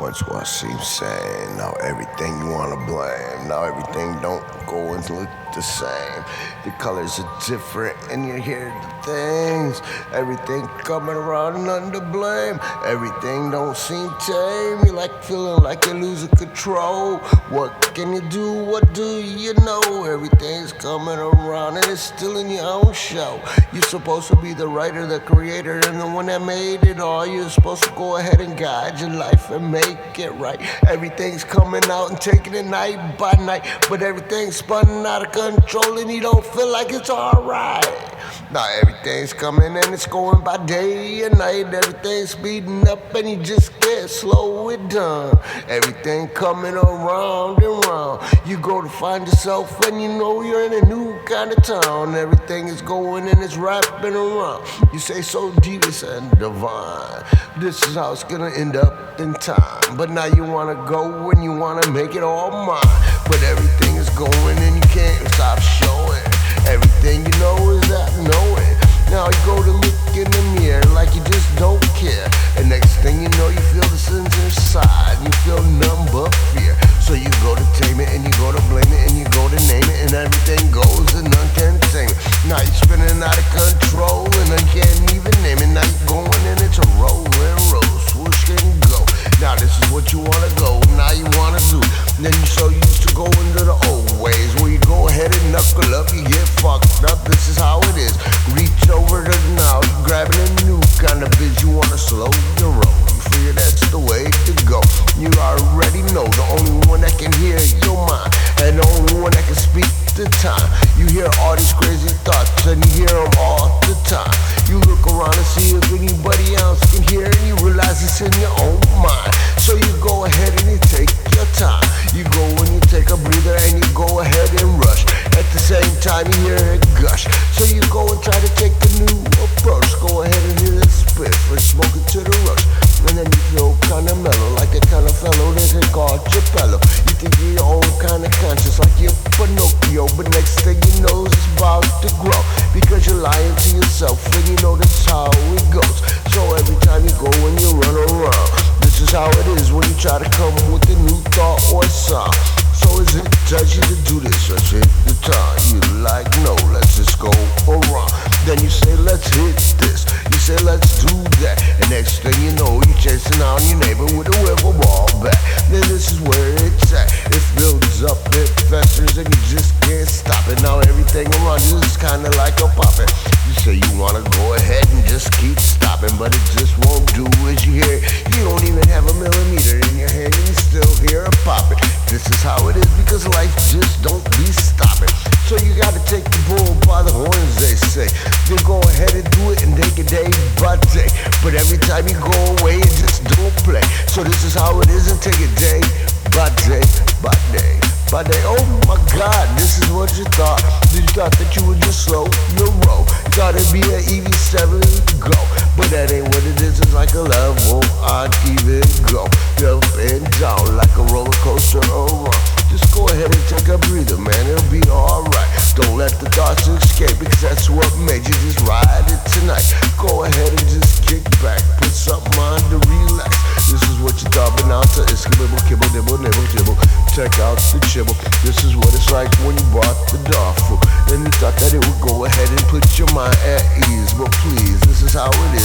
Once what seems sane, now everything you wanna blame. Now everything don't go and look the same. The colors are different and you hear the things. Everything coming around and under blame. Everything don't seem tame. You like feeling like you're losing control. What can you do? What do you know? Everything's coming around and it's still in your own show. You're supposed to be the writer, the creator, and the one that made it all. You're supposed to go ahead and guide your life and make it right. Everything's coming out and taking it night by night, but everything's spun out of control and you don't feel like it's alright. Now everything's coming and it's going by day and night. Everything's speeding up and you just can't slow it down. Everything coming around and round. You go to find yourself and you know you're in a new kind of town. Everything is going and it's wrapping around. You say so devious and divine. This is how it's gonna end up in time. But now you wanna go and you wanna make it all mine. But everything is going and you can't stop showing. Everything you know is that knowing. Now you go to look in the mirror like you just don't care. And next thing you know you feel the sins inside. You feel nothing but fear. So you go to tame it and you go to blame it and you go to name it. And everything goes and none can tame it. Now you're spinning out of control and I can't even name it. Now you're going and it's a rolling roll. Swoosh and go. Now this is what you wanna go. Now you wanna do. And then you're so used to going to the old ways where you go ahead and knuckle up, you get fucked up. This is how it is. Reach over to now, you grabbing a new kind of biz. You wanna slow the road. You figure that's the way to go. You already know the only one that can hear your mind and the only one that can speak the time. You hear all these crazy thoughts and you hear them all the time. You look around and see if anybody else can hear and you realize it's in your own mind. So you go ahead and you take your time. You go and you take a breather and you go ahead and rush. At the same time you hear it gush. So you go and try to take the new approach. Go ahead and hit it spit and smoke it to the rush. And then you feel kinda mellow, like the kind of fellow that they call Geppetto. You think you're your own kind of conscious, like you're Pinocchio. But next thing you know it's about to grow. Because you're lying to yourself and you know that's how it goes. So every time you go and you run around, this is how it is when you try to come with a new thought or sound. So is it touchy to do this or shit the time? You like, no, let's just go around. Then you say, let's hit this. You say, let's do that. And next thing you know, you're chasing down your neighbor with a wiffle ball bat. Then this is where it's at. It builds up, it festers, and you just can't stop it. Now everything around you is kinda like a poppin'. You say you wanna go ahead and just keep stopping, but it just won't do as you hear it. You don't even have a millimeter in your hand and you still hear it poppin'. This is how it is because life just don't be stopping. So you gotta take the bull by the horns, they say. Then go ahead and do it and take it day by day. But every time you go away, it just don't play. So this is how it is and take it day by day by day by day. Oh my God, this is what you thought. You thought that you would just slow your roll. You thought it'd be an EV7 go. But that ain't what it is, it's like a level I'd even go. Up and down like a roller coaster around. Just go ahead and take a breather, man, it'll be alright. Don't let the thoughts escape because that's what made you just ride it tonight. Go ahead and just kick back, put something on to relax. This is what you thought, but now it's kibble, kibble, nibble, nibble, jibble. Check out the chibble. This is what it's like when you bought the dog food. Then you thought that it would go ahead and put your mind at ease. But please, this is how it is.